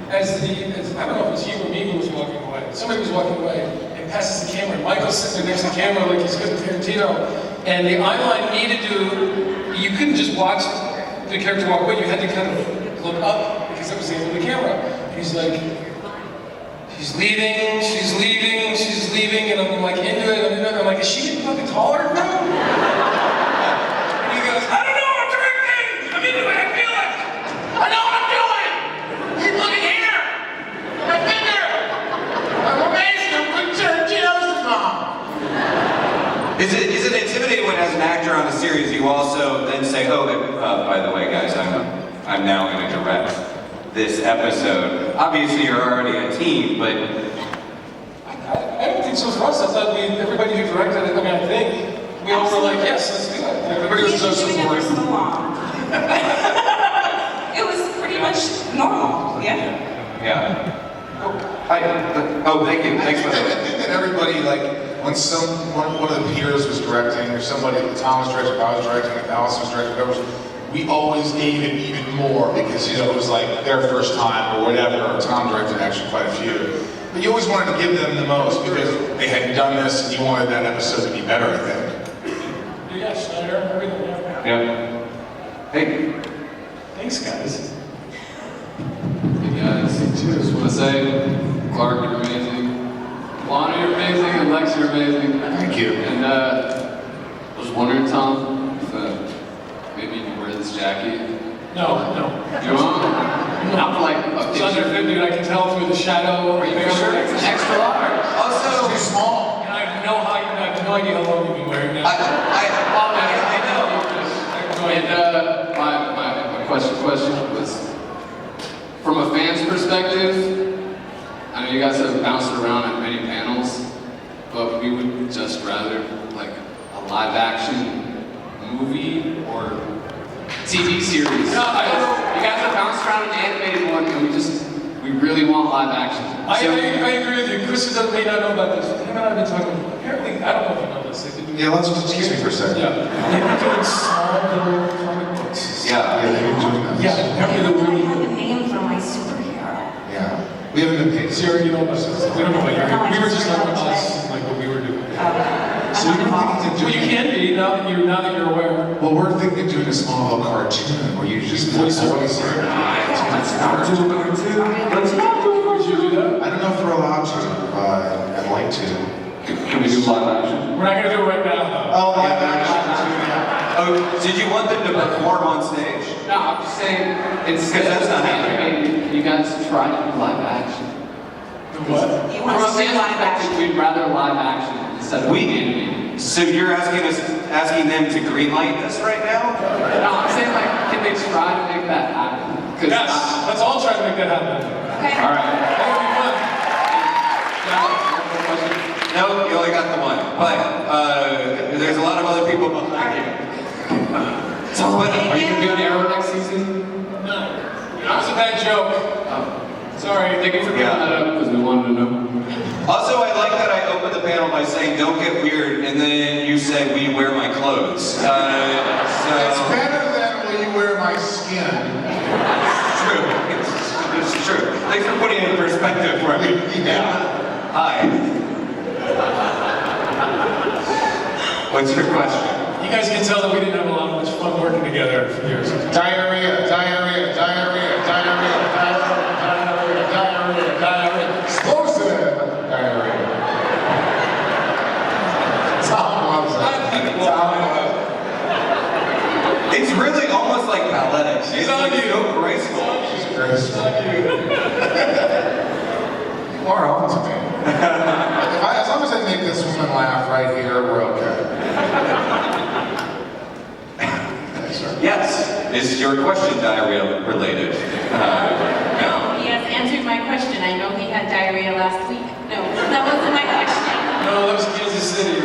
I don't know if it was you or me who was walking away. Somebody was walking away and passes the camera. And Michael's sitting there next to the camera like he's good Tarantino. And the eye line needed to, you couldn't just watch the character walk away. You had to kind of look up because that was the end of the camera. He's like, she's leaving, she's leaving, she's leaving, and I'm like into it, and I'm like, is she getting fucking taller now? And he goes, I don't know, I'm directing! I'm into it, I feel it! I know what I'm doing! Keep looking here! My finger! I'm amazing, I'm good Tarantino's mom! Is it intimidating when as an actor on a series you also then say, oh, by the way guys, I'm now going to direct this episode. Obviously you're already a team, but... I don't think so for us. I thought everybody who directed it, I think, we all were like, yes, let's do it. Everybody was so supportive. So long. It was pretty much normal, yeah? Yeah. Oh, hi. Oh, thank you. Thanks for that. I think that everybody, like, when one of the peers was directing, or somebody, Tom was directing, I was directing, and Alice was directing, we always gave it even more because, you know, it was like their first time or whatever. Or Tom directed actually quite a few. But you always wanted to give them the most because they hadn't done this and you wanted that episode to be better, I think. Yeah, Schneider, everything. Yeah. Hey. Thanks, guys. Hey guys, just want to say, Clark, you're amazing. Lana, you're amazing, and Lex, you're amazing. Thank you. And I was wondering, Tom, if maybe you can wear this jacket. No. You won't? Not for like a It's under 50, and I can tell through the shadow. Are you sure? It's an extra large. Also, It's too small. And I have no idea how long you've been wearing that. I know. And my question was, from a fan's perspective, I know you guys have bounced around at many panels, but we would just rather like a live action movie or TV series. You guys have bounced around an animated one, and we really want live action. I agree with you. Kristen may not know about this. Him and I have been talking. Apparently, I don't know if you know this. Yeah, let's excuse me for a second. Yeah. They've been doing Smallville comic books. Yeah. Yeah, they've been doing that. Yeah, apparently they're I really have good. a name for my superhero. Yeah. We haven't been paid. Sarah, you know about this. We don't know what you're doing. We were just talking about us, like what we were doing. So we were thinking of Well, you doing. can be now that you're aware. Well, we're thinking of doing a Smallville cartoon where you just voice voice here. Let's not do a cartoon. Let's not do a Would you do that? I don't know if we're allowed to, but I'd like to. Can we do live action? We're not gonna do it right now, though. Oh, live action too, yeah. Oh, did you want them to perform on stage? No, I'm just saying, it's Because that's not happening. Can you guys try to do live action? What? You From want a to see fan's live perspective, action? we'd rather live action instead of animated. So you're asking them to greenlight this right now? No, I'm saying like, can they try to make that happen? 'Cause Yes, let's all try to make that happen. Okay. All right. That would be fun. No, you only got the one. But there's a lot of other people behind you. So, but, Are you gonna do an arrow next season? No, that was a bad joke. Sorry. Thank you for bringing that up because we wanted to know. also, I like that I opened the panel by saying, "Don't get weird," and then you said, "We wear my clothes." It's better than will you wear my skin. True. It's true. Thanks for putting it in perspective for me. Yeah. Hi. What's your question? You guys can tell that we didn't have a lot much fun working together for years. Diarrhea, diarrhea, diarrhea, diarrhea, diarrhea, diarrhea, diarrhea, diarrhea, explosive diarrhea. Tom loves it. Tom loves it. It's really almost like balletic. She's It's on like you. so graceful. She's graceful. You are on to me. As long as I make this woman laugh right here, we're okay. Yes. Is your question diarrhea related? No. He has answered my question. I know he had diarrhea last week. No, that wasn't my question. No, that was Kansas City.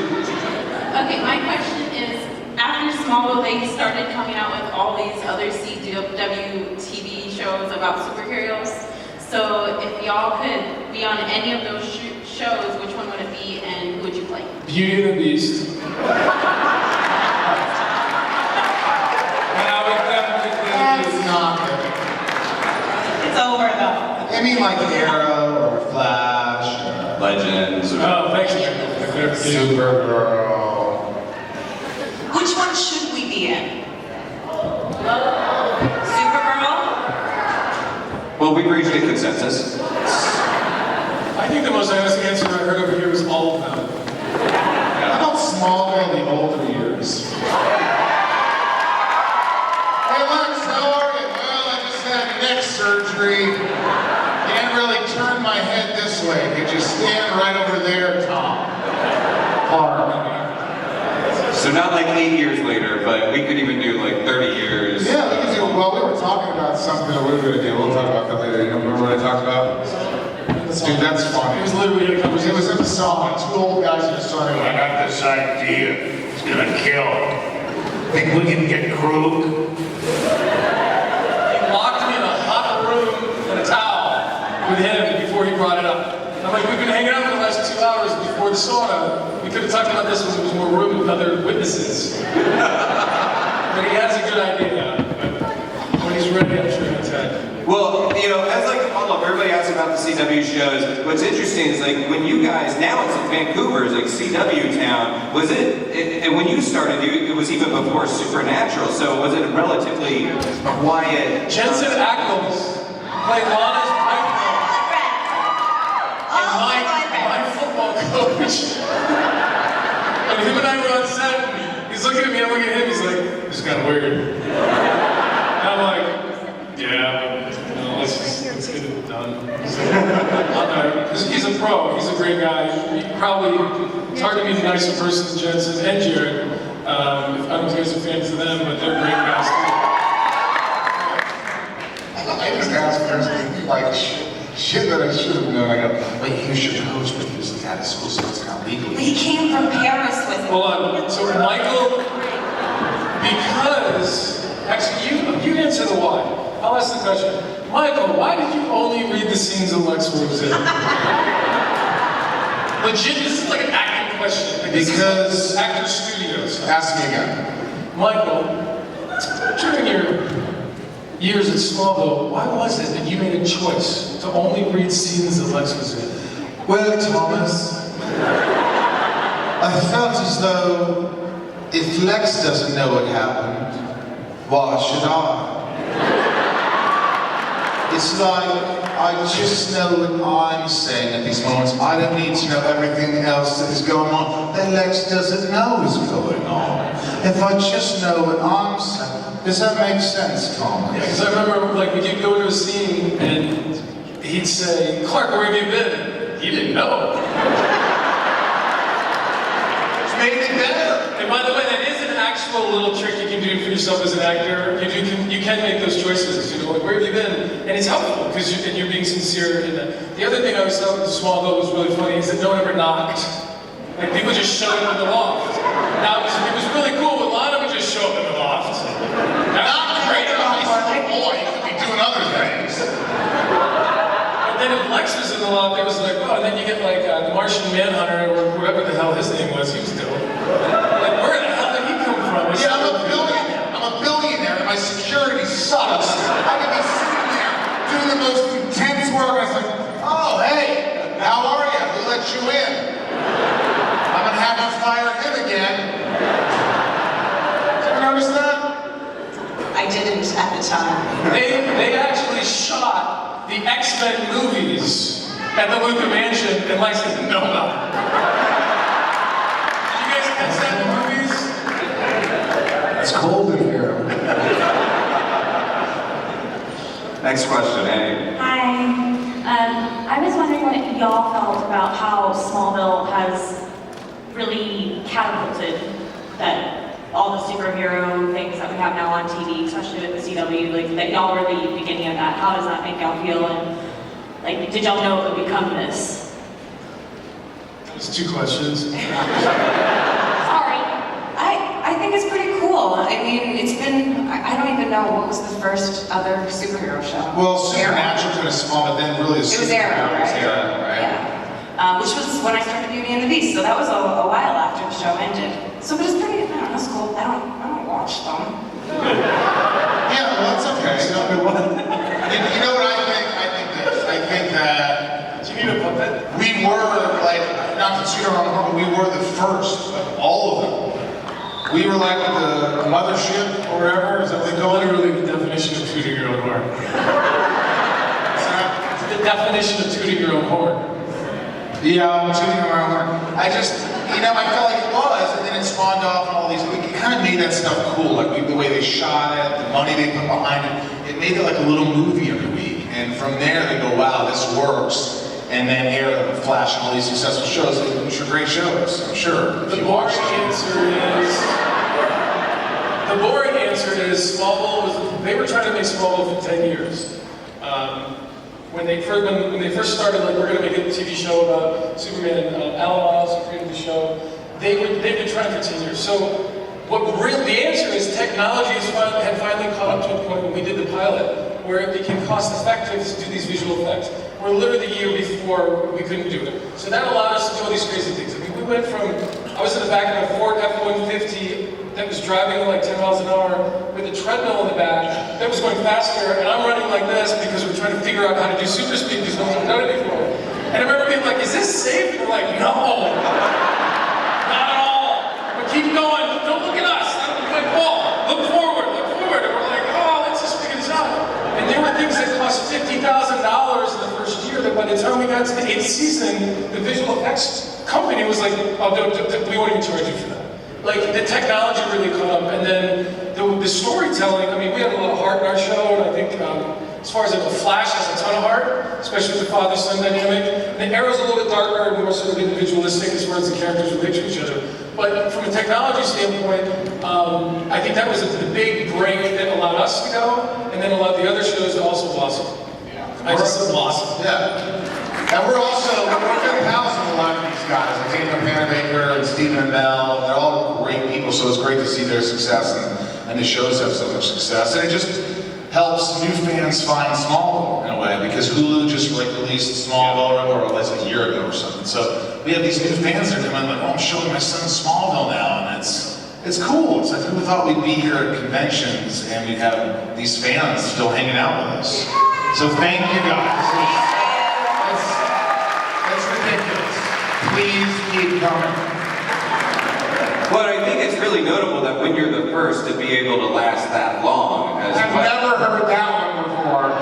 Okay, my question is, after Smallville, they started coming out with all these other CW TV shows about superheroes. So if y'all could be on any of those shows, which one would it be and who would you play? Beauty and the Beast. That's not good. It's over though. It I mean like Arrow or Flash or Legends. Oh, thanks, Michael. Supergirl. Which one should we be in? Supergirl? Well, we've reached a consensus. I think the most honest answer I heard over here was all of them. How about Smallville in the older years? Hey Lex, how are you? Well, I just had neck surgery. Can't really turn my head this way. Could you stand right over there, Tom? Clark. So not like 8 years later, but we could even do like 30 years. Yeah, we could do, well, we were talking about something that we were going to do. We'll talk about that later. You remember what I talked about? Dude, that's funny. It was literally a conversation. It was in the song. Two old guys in the song. I got this idea. It's gonna kill. Think we can get Kreuk? He locked me in a hot room in a towel with him before he brought it up. I'm like, we've been hanging out for the last 2 hours before the sauna. We could have talked about this when there was more room with other witnesses. But he has a good idea. But when he's ready, I'm sure he'll tell you. Well, you know, as like follow-up, everybody asks about the CW shows. What's interesting is like when you guys, now it's in Vancouver, it's like CW town. Was it when you started, it was even before Supernatural, so was it relatively quiet? Jensen Ackles played Lana's wife. And my football coach. And him and I were on set. He's looking at me, I'm looking at him. He's like, "This is kind of weird." And I'm like, "Yeah, no, let's get it done." He's a pro. He's a great guy. It's hard to meet a nicer person than Jensen and Jared. I don't know if you guys are fans of them, but they're great guys too. I just asked Kristen, like, shit that I should have known. I go, wait, he was your coach, but he was out of school, so it's not legal. But he came from Paris with him. Hold on. So Michael, because actually you answer the why. I'll ask the question. Michael, why did you only read the scenes of Lex was in? Legit, this is like an acting question. Like, this is Because like actor studios. Ask me again. Michael, during your years at Smallville, why was it that you made a choice to only read scenes that Lex was in? Well, Thomas, I felt as though if Lex doesn't know what happened, why should I? It's like I just know what I'm saying at these moments. I don't need to know everything else that is going on that Lex doesn't know is going on. If I just know what I'm saying, does that make sense, Thomas? Yeah, because I remember, like, we'd go into a scene and he'd say, "Clark, where have you been?" He didn't know. Which made it better. And by the way, that is an actual little trick you can do for yourself as an actor. You can make those choices. You know, like, where have you been? And it's helpful because you're being sincere in that. The other thing I always thought with Smallville was really funny is that no one ever knocked. Like, people just showed up in the loft. Now, it was really cool, but Lana would just show up in the loft. Not great at a high school boy. He could be doing other things. And then if Lex was in the loft, it was like, oh, and then you get like the Martian Manhunter or whoever the hell his name was. He was dope. Like, where the hell did he come from? Yeah, I'm a billionaire and my security sucks. I could be sitting there doing the most intense work. I was like, oh, hey, how are you? Who let you in? I'm gonna have to fire him again. Did you notice that? I didn't at the time. They actually shot the X-Men movies at the Luca Mansion, and Lex didn't know about it. Did you guys catch that in the movies? It's cold in here. Next question, hey. Hi. I was wondering what y'all felt about how Smallville has really catapulted that all the superhero things that we have now on TV, especially with the CW, like that y'all were the beginning of that. How does that make y'all feel? And like, did y'all know it would become this? There's two questions. Sorry. I think it's pretty cool. I mean, it's been, I don't even know what was the first other superhero show. Well, Supernatural kind of small, but then really It was Arrow, right? It was Arrow, right? Yeah. Which was when I started Beauty and the Beast, so that was a while after the show ended. So, but it's pretty, I don't know, it's cool. I don't watch them. Yeah, well, that's okay. You know what I think? I think this. I think we were the first of all of them. We were like the mothership or whatever, is that what they call it? Literally the definition of tooting your own horn. It's the definition of tooting your own horn. Yeah, I'm tooting my own horn. I just, I felt like it was, and then it spawned off and all these, it kind of made that stuff cool, like the way they shot it, the money they put behind it. It made it like a little movie every week. And from there they go, wow, this works. And then air them and flash all these successful shows, which are great shows, I'm sure. The boring answer is Smallville they were trying to make Smallville for 10 years. When they first started, like, we're going to make a TV show about Superman, Alan Miles, who created the show, they've been trying for 10 years. So the answer is technology had finally caught up to a point when we did the pilot, where it became cost effective to do these visual effects. Where literally the year before we couldn't do it. So that allowed us to do all these crazy things. I mean, we went from, I was in the back of a Ford F-150 that was driving at like 10 miles an hour with a treadmill in the back that was going faster, and I'm running like this because we're trying to figure out how to do super speed because no one's done it before. And I remember being like, is this safe? And we're like, no, not at all. But keep going, don't look at us. Like, Paul, look forward. And we're like, oh, let's just figure this out. And there were things that cost $50,000 in the first year that by the time we got to the 8th season, the visual effects company was like, oh, we won't even charge you for that. Like, the technology really caught up, and then the storytelling, I mean, we had a lot of heart in our show, and I think as far as the Flash has a ton of heart, especially with the father-son dynamic. The Arrow's a little bit darker and more sort of individualistic as far as the characters relate to each other. But from a technology standpoint, I think that was the big break that allowed us to go, and then allowed the other shows to also blossom. I just said blossom. Yeah. And we're good pals with a lot of these guys, like Daniel Panabaker and Stephen Amell. They're all great people, so it's great to see their success, and the shows have so much success. And it just helps new fans find Smallville in a way, because Hulu just released Smallville or at least a year ago or something. So we have these new fans that are coming like, oh, I'm showing my son Smallville now, and it's cool. It's like, who thought we'd be here at conventions and we'd have these fans still hanging out with us. So thank you guys. That's ridiculous. Please keep coming. Well, I think it's really notable that when you're the first to be able to last that long. I've never heard that one before.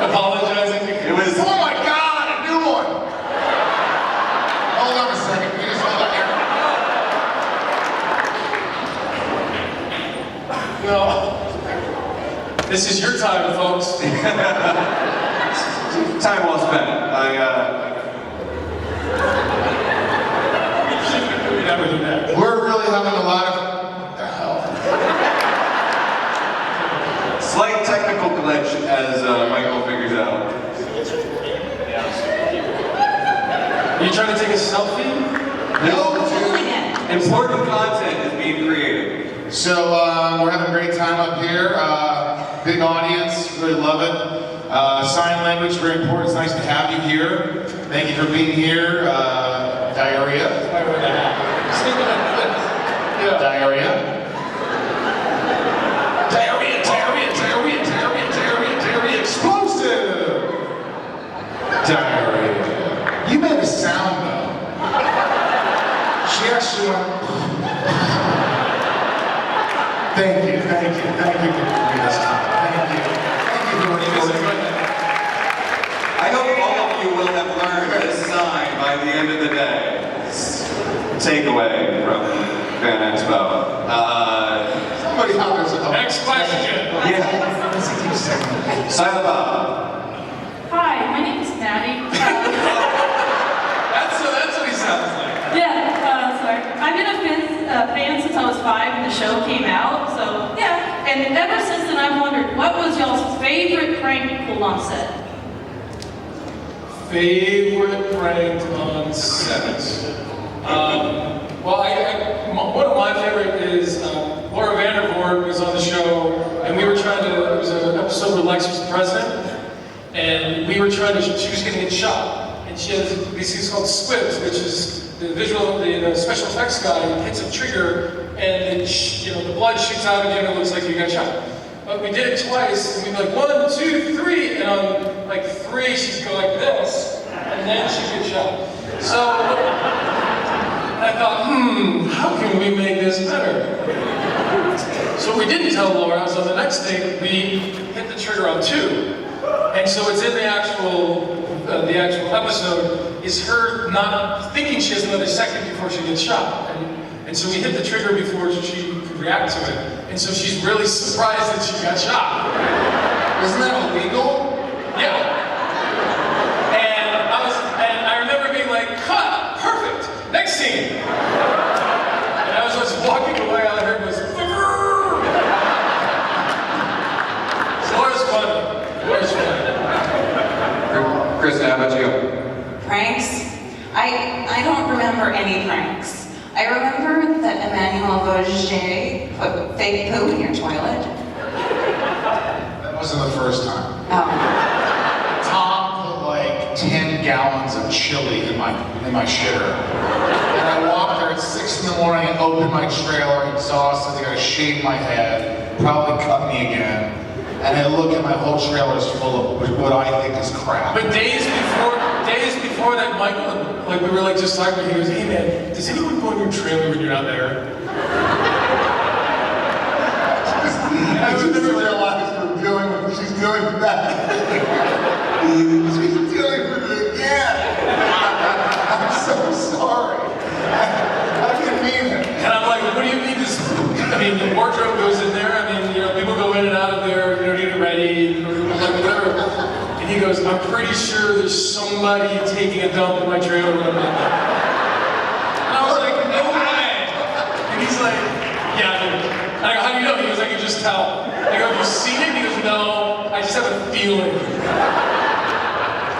Apologizing. It was. Oh my God, a new one! Hold on a second. You just hold on here. No. This is your time, folks. Time well spent. Never do that. We're really having a lot of... What the hell? Slight technical glitch as Michael figures out. Are you trying to take a selfie? No, Important content is being created. So we're having a great time up here. Big audience, really love it. Sign language, very important. It's nice to have you here. Thank you for being here. Diarrhea. Yeah. Diarrhea. Diarrhea. Explosive. Diarrhea. You made a sound though. She actually went. Thank you for doing this time. Thank you for recording. I hope all of you will have learned this sign by the end of the day. Takeaway from FanExpo. Somebody out there's a Next question. Yeah. Silent Bob. Hi, my name is Maddie. That's what he sounds like. Sorry. I've been a fan since I was 5 and the show came out, so yeah. And ever since then I've wondered, what was y'all's favorite prank pulled on set? Favorite prank on set? Well, one of my favorite is Laura Vandervoort was on the show, and we were trying to, it was an episode where Lex was the president, and we were trying to, she was getting it shot, and she has these things called squibs, which is the special effects guy hits a trigger, and the blood shoots out again, and it looks like you got shot. But we did it twice, and we'd be like, 1, 2, 3, and on like 3, she'd go like this, and then she'd get shot. So I thought, how can we make this better? So we didn't tell Laura, so the next day we hit the trigger on 2. And so it's in the actual episode, is her not thinking she has another second before she gets shot. And so we hit the trigger before she could react to it. And so she's really surprised that she got shot. Isn't that illegal? Yeah. And I remember being like, cut, perfect, next scene. And I was just walking away, all I heard was, Laura's funny. Laura's funny. Kristen, how about you? Pranks? I don't remember any pranks. I remember that Emmanuel Gauger put fake poo in your toilet. That wasn't the first time. Oh. Tom put like 10 gallons of chili in my shitter. And I walked there at 6 in the morning and opened my trailer, exhausted, they gotta shave my head, probably cut me again. And I look at my whole trailer is full of what I think is crap. But days before that, Michael, like we were like just talking, he goes, hey man, does anyone go in your trailer when you're not there? I just realized she's doing that. She's doing it again. I'm so sorry. I didn't mean it. And I'm like, what do you mean this? I mean, the wardrobe goes in there. I mean, people go in and out of there, get ready, like whatever. And he goes, I'm pretty sure there's somebody taking a dump in my trailer when I'm not there. And I was like, no way. And he's like, yeah, dude. And I go, how do you know? He goes, I can just tell. I go, have you seen it? He goes, no, I just have a feeling.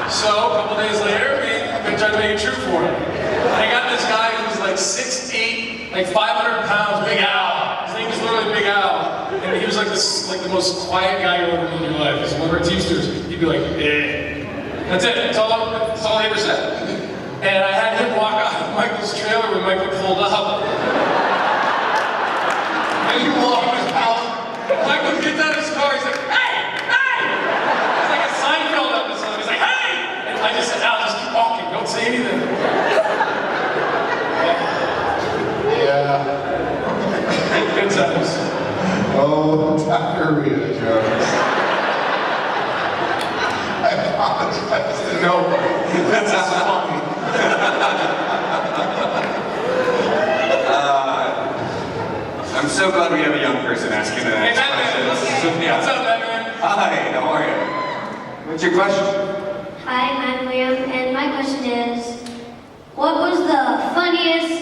So, a couple days later, I've been trying to make it true for him. And I got this guy who's like 6'8", like 500 pounds, Big Al. His name is literally Big Al. And he was like the most quiet guy you'll ever meet in your life. He's one of our Teamsters. He'd be like, eh. That's it. That's all he ever said. And I had him walk out of Michael's trailer when Michael pulled up. And he walked out. Michael gets out of his car. He's like, hey, hey! It's like a Seinfeld episode. He's like, hey! And I just said, Al, just keep walking. Don't say anything. Yeah. Good times. Oh, diarrhea jokes. I apologize to nobody. That's funny. I'm so glad we have a young person asking the next question. Yeah. What's up, Batman? Hi, how are you? What's your question? Hi, I'm Liam, and my question is, what was the funniest,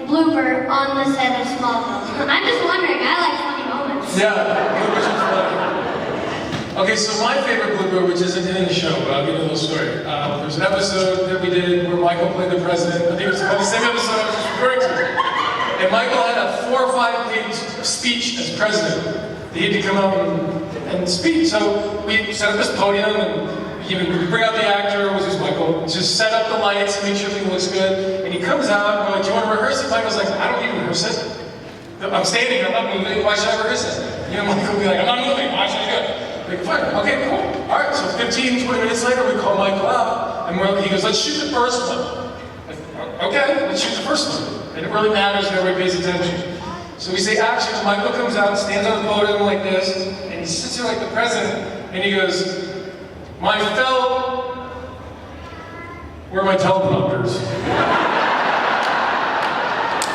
blooper on the set of Smallville? I'm just wondering, I like funny moments. Yeah, bloopers are funny. Okay, so my favorite blooper, which isn't in the show, but I'll give you a little story. There's an episode that we did where Michael played the president. I think it was the same episode I was just referring to. And Michael had a 4 or 5 page speech as president. He had to come out and speak. So we set up this podium and we bring out the actor, which is Michael, just set up the lights, make sure everything looks good. And he comes out and we're like, do you want to rehearse it? Michael's like, I don't need to rehearse it. I'm standing, I'm not moving, why should I rehearse it? Michael will be like, I'm not moving, why should I do it? Like, fine, okay, cool. All right, so 15, 20 minutes later, we call Michael out, and he goes, let's shoot the first one. Like, okay, let's shoot the first one. And it really matters if everybody pays attention. So we say action, and Michael comes out, stands on the podium like this, and he sits here like the president, and he goes, my fellow, where are my teleprompters?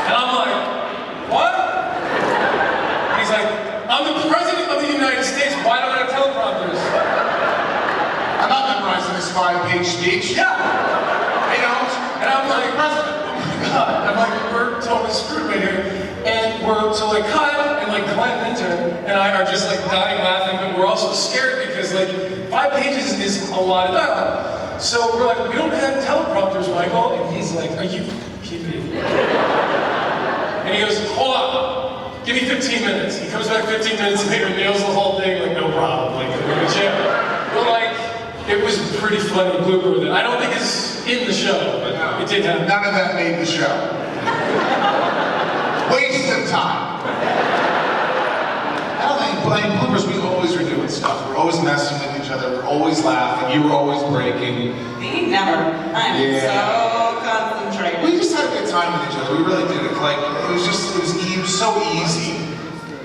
And I'm like, what? And he's like, I'm the president of the United States, why don't I have teleprompters? I'm not memorizing this 5-page speech. Yeah. I don't. And I'm like, president. God. I'm like, we're totally screwed right here. And so cut, and Glenn Minter and I are just dying laughing, but we're also scared because 5 pages is a lot of dialogue. So we're like, we don't have teleprompters, Michael. And he's like, are you kidding me? And he goes, hold on, give me 15 minutes. He comes back 15 minutes later, nails the whole thing, no problem, But it was a pretty funny blooper that I don't think is in the show, but It did happen. None of that made the show. Waste of time. I don't think, playing bloopers, we always were doing stuff. We're always messing with each other. We're always laughing. You were always breaking. Me? Never. I'm so concentrated. We just had a good time with each other. We really did. Like, it was so easy.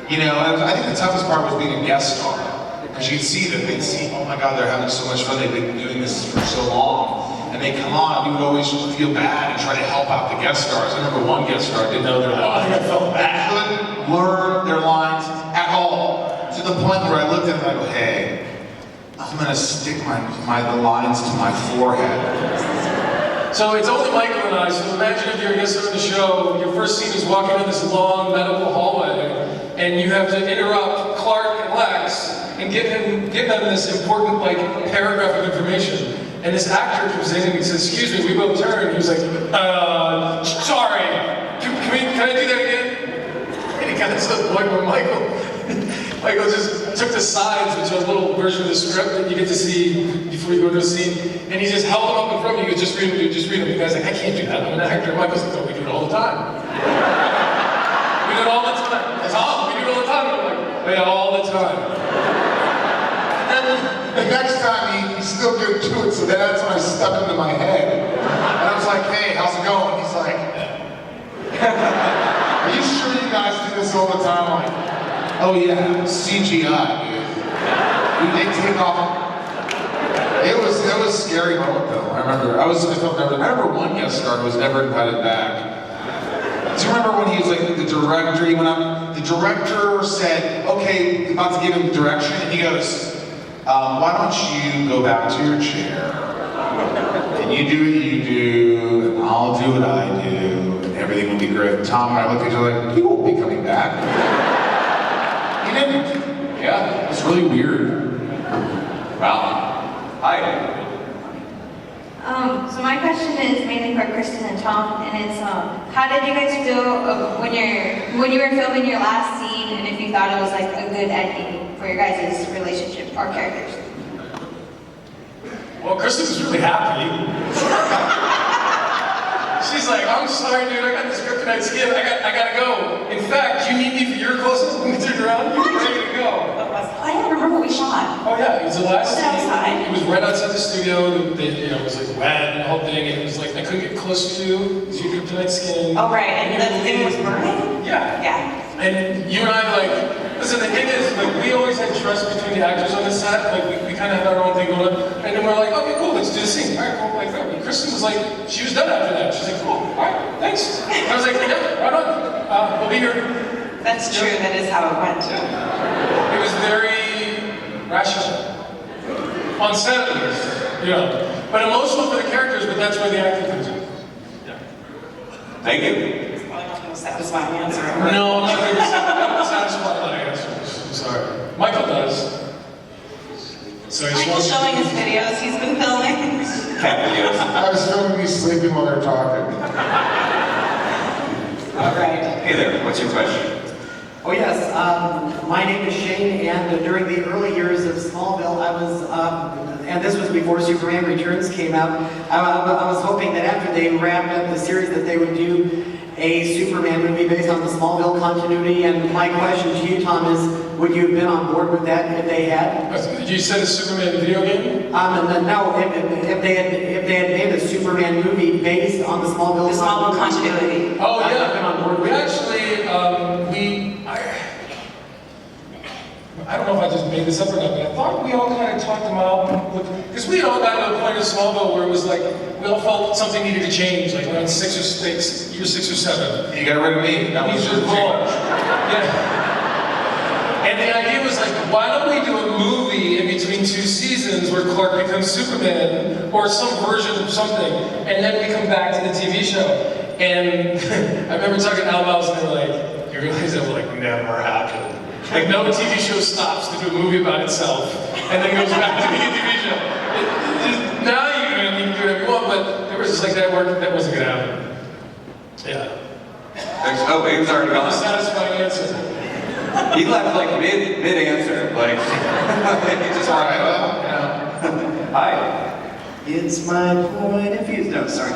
You know, I think the toughest part was being a guest star. Because you'd see that they'd see, oh my God, they're having so much fun. They've been doing this for so long. And they come on, and we would always feel bad and try to help out the guest stars. I remember one guest star didn't know their lines. I felt bad. Couldn't learn their lines at all. To the point where I looked at them and I go, hey, I'm gonna stick the lines to my forehead. So it's only Michael and I, so imagine if you're a guest star on the show, your first scene is walking down this long medical hallway, and you have to interrupt Clark and Lex and give them this important paragraph of information. And this actor comes in and he says, excuse me, we both turn. And he was like, sorry, can I do that again? And he got to the point where Michael just took the sides, which is a little version of the script that you get to see before you go to a scene. And he just held them up in front of me. He goes, just read them, dude, just read them. The guy's like, I can't do that, I'm an actor. And Michael's like, no, we do it all the time. We do it all the time. That's all, we do it all the time. I'm like, oh yeah, all the time. The next time he still couldn't do it, so that's when I stuck him to my head. And I was like, hey, how's it going? He's like, are you sure you guys do this all the time? I'm like, oh yeah, CGI, dude. They take off. It was a scary moment though. I felt nervous. I remember one guest star who was never invited back. Do you remember when he was like the director? He went up, the director said, okay, about to give him direction, and he goes, why don't you go back to your chair, and you do what you do, and I'll do what I do, and everything will be great. Tom and I looked at each other like, he won't be coming back. He didn't. Yeah, it's really weird. Wow. Hi. So my question is mainly for Kristen and Tom, and it's how did you guys feel when you were filming your last scene, and if you thought it was like a good ending for your guys' relationship or characters? Well, Kristen was really happy. She's like, I'm sorry, dude, I got this kryptonite skin, I gotta go. In fact, you need me for your closest when we turned around, you were ready to go. I don't remember what we shot. Oh yeah, it was the last Was it outside? It was right outside the studio. It was like wet and the whole thing, and it was like I couldn't get close to you because your kryptonite skin. Oh right, and the thing was burning? Yeah. Yeah. And you and I listen, the thing is, we always had trust between the actors on the set. We kind of had our own thing going on, and then we're like, okay, cool, let's do the scene. All right, cool. And Kristen was like, she was done after that. She's like, cool, all right, thanks. And I was like, yeah, right on. We'll be here. That's true. That is how it went. It was very rational. On set, at least, but emotional for the characters. But that's where the acting comes in. Yeah. Thank you. Satisfying answer. No, I'm not going to satisfy my answers. I'm sorry. Michael does. So Michael's showing his videos he's been filming. Cat videos. I was filming me sleeping while they're talking. All right. Hey there, what's your question? Oh yes, my name is Shane, and during the early years of Smallville, I was, and this was before Superman Returns came out, I was hoping that after they wrapped up the series that they would do a Superman movie based on the Smallville continuity, and my question to you, Tom, is would you have been on board with that if they had? You said a Superman video game? No, if they had made a Superman movie based on the Smallville continuity. Oh I'd yeah. have been on board with We it. actually, I don't know if I just made this up or not, but I thought we all kind of talked them out, because we had all gotten to a point in Smallville where it was like, we all felt something needed to change, like around year 6 or 7. You got rid of me. That was your fault. Yeah. And the idea was like, why don't we do a movie in between 2 seasons where Clark becomes Superman, or some version of something, and then we come back to the TV show. And I remember talking to Al Miles, and they were like, you realize that would like never happen. Like no TV show stops to do a movie about itself, and then goes back to being a TV show. Now you can do whatever you want, but there was just like that wasn't gonna happen. Yeah. Oh, he was already gone. Satisfying answer. He left like mid answer, like he just walked out. Hi. It's my point of view. No, sorry.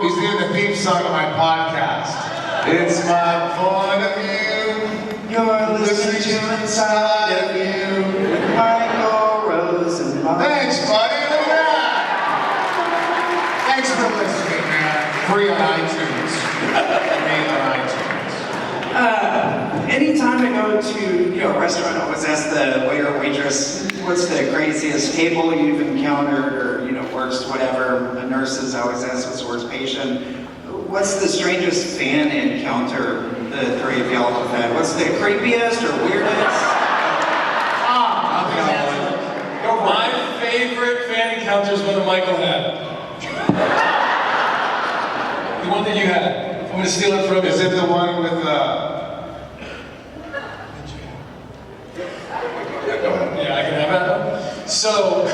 He's doing the theme song of my podcast. It's my point of view. You're listening to Inside of You with Michael Rosenbaum. Thanks, buddy. Look at that. Thanks for listening, man. Free on iTunes. Free on iTunes. Anytime I go to a restaurant, I always ask the waiter or waitress, what's the craziest table you've encountered, or worst whatever. The nurses I always ask what's the worst patient. What's the strangest fan encounter the three of y'all have had? What's the creepiest or weirdest? My favorite fan encounter is one that Michael had. The one that you had. I'm going to steal it from you. Is it the one with Yeah, I can have that. So,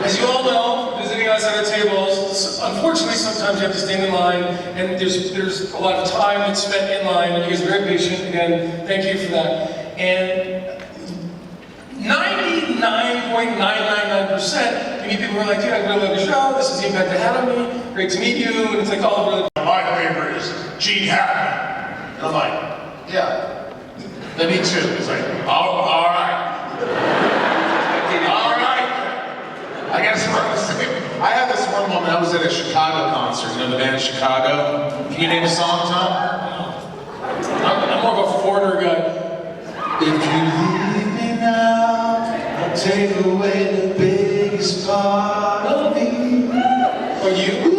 as you all know, visiting us at our tables, unfortunately sometimes you have to stand in line, and there's a lot of time that's spent in line, and you guys are very patient. Again, thank you for that. And 99.999%, you meet people who are like, dude, I really love your show, this is the impact it had on me, great to meet you, and it's like all over the... My favorite is Gene Hackman. And I'm like, yeah. Then me too. It's like, all right. All right. I guess we're the same. I had this one moment, I was at a Chicago concert, the band Chicago. Can you name a song, Tom? I'm more of a foreigner guy. If you leave me now, I'll take away the biggest part of me. Or you?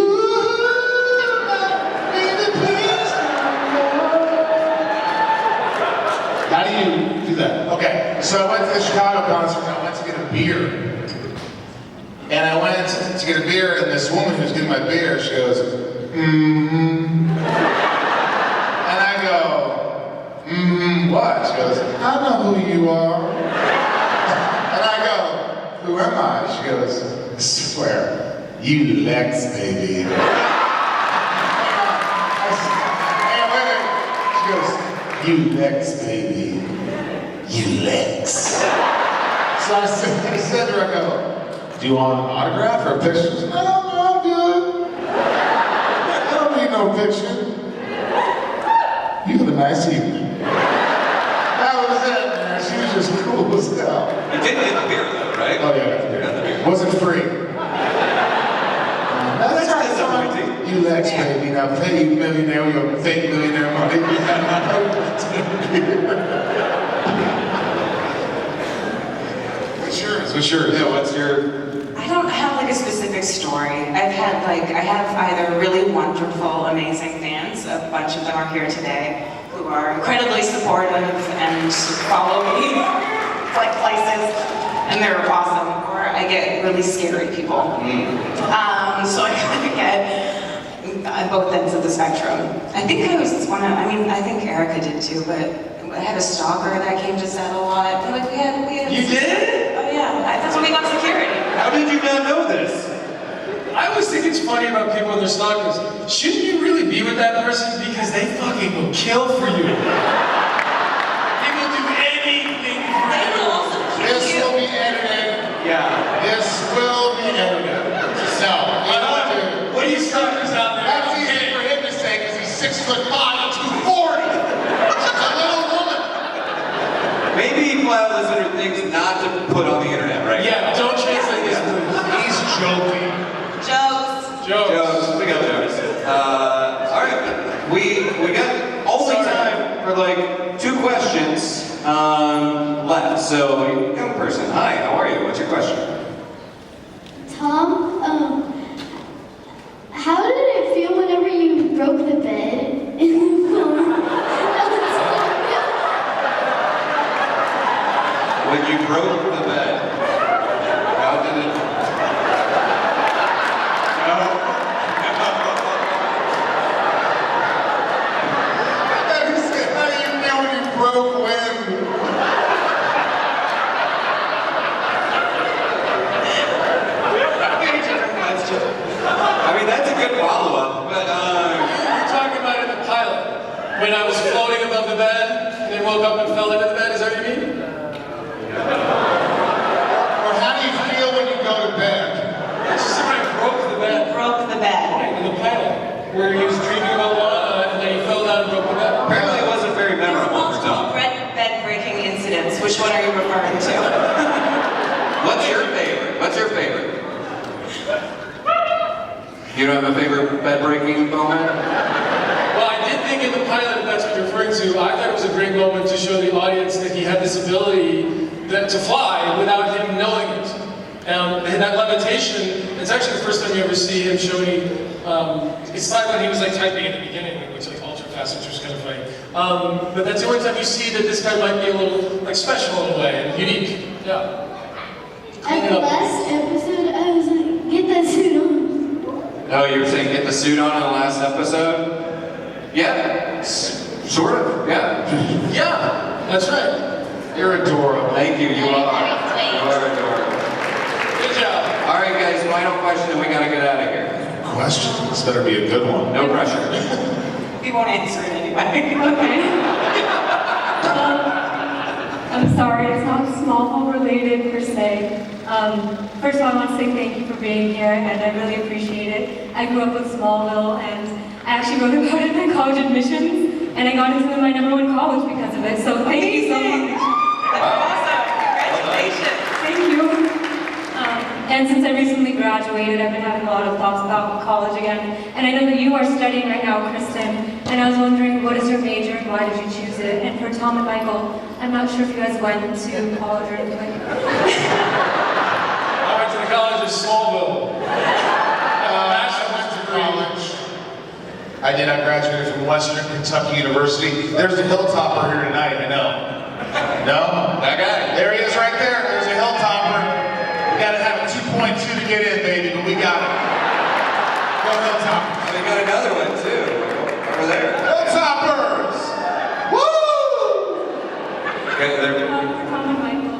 How do you do that? Okay, so I went to the Chicago concert and I went to get a beer. And I went to get a beer, and this woman who's getting my beer, she goes, mm-hmm. And I go, mm-hmm, what? She goes, I know who you are. And I go, who am I? She goes, I swear, you Lex, baby. She goes, you Lex, baby. You Lex. So I said to her, I go, do you want an autograph or a picture? She said, no, I'm good. I don't need no picture. You have a nice evening. That was it, man. She was just cool as hell. You did get the beer though, right? Oh yeah, the beer. Wasn't free. That's disappointing. You Lex, baby. Now pay you millionaire with your fake millionaire money. What's yours? What's yours? Yeah, what's your... I don't have like a specific story. I have either really wonderful, amazing fans, a bunch of them are here today, who are incredibly supportive and follow me like places, and they're awesome. Or I get really scary people. So I kind of get both ends of the spectrum. I think I was I think Erica did too, but I had a stalker that came to set a lot. Like we had. You did? Oh yeah, that's when we got security. How did you not know this? I always think it's funny about people and their stalkers. Shouldn't you really be with that person? Because they fucking will kill for you. They will do anything for They you. will also kill This you. will be edited. Yeah. This will be edited. So, What are you stalkers out there? that's easy for him to say because he's 6'5" and 240. She's a little woman. Maybe File Listener thinks not to put on the internet, right? Yeah, don't translate this, please. He's joking. Jokes. Jokes. We got jokes. All right, we got only time for like 2 questions left. So, young person, hi, how are you? What's your question? Tom, how did it feel whenever you broke the bed in the film? When you broke the bed, how did it? He said, how do you feel when you broke when? I mean, that's a good follow-up, but You're talking about in the pilot. When I was floating above the bed, and then woke up and fell into the bed, is that what you mean? where he was dreaming about Lana and then he fell down and broke the bed. Apparently it wasn't very memorable for Multiple Tom. bed-breaking incidents. Which one are you referring to? What's your favorite? What's your favorite? You don't have a favorite bed-breaking moment? Well, I did think in the pilot, if that's what you're referring to, I thought it was a great moment to show the audience that he had this ability to fly without him knowing it. And that levitation, it's actually the first time you ever see him show any, it's not when he was like typing at the beginning, which like ultra fast, which was kind of funny. But that's the only time you see that this guy might be a little like special in a way, and unique. Yeah. At the last episode, I was like, get that suit on. Oh, you were saying get the suit on in the last episode? Yeah, sort of, yeah. Yeah, that's right. You're adorable. Thank you, you are. You are adorable. Good job. All right, guys, final question, and we gotta get out of here. Question. This better be a good one. No pressure. He won't answer it anyway. Okay. I'm sorry, it's not Smallville related per se. First of all, I want to say thank you for being here, and I really appreciate it. I grew up with Smallville, and I actually wrote about it in my college admissions, and I got into my #1 college because of it. So thank you so much. That's awesome. Congratulations. Thank you. And since I recently graduated, I've been having a lot of thoughts about college again. And I know that you are studying right now, Kristen. And I was wondering, what is your major and why did you choose it? And for Tom and Michael, I'm not sure if you guys went to college or anything. I went to the College of Smallville. I went to college. I did. I graduated from Western Kentucky University. There's a hilltopper here tonight. I know. No? That guy. There he is right there. There's a hilltopper. We gotta have a 2.2 to get in, baby, but we got it. Go hilltopper. They got another one, too. Over there. Hilltoppers! Woo! Okay, they're... For Tom and Michael,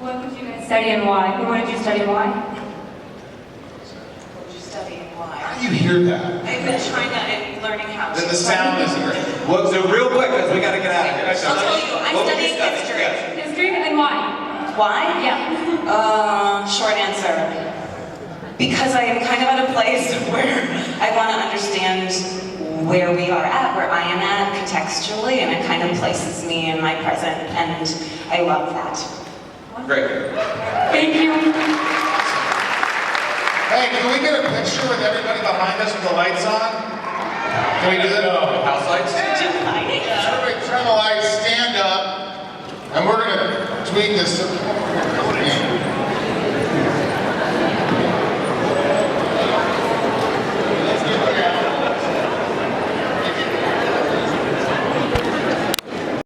what would you guys study and why? Or what did you study and why? What did you study and why? How do you hear that? I've been trying to, learning how to. Then the sound isn't great. Well, so real quick, because we gotta get out of here. I'll tell you, I'm What would studying study? history. Yes. History and why? Why? Yeah. Short answer. Because I am kind of at a place where I want to understand where we are at, where I am at contextually, and it kind of places me in my present, and I love that. Great. Thank you. Hey, can we get a picture with everybody behind us with the lights on? Can we do that? House lights? Everybody turn the lights, stand up, and we're gonna tweak this.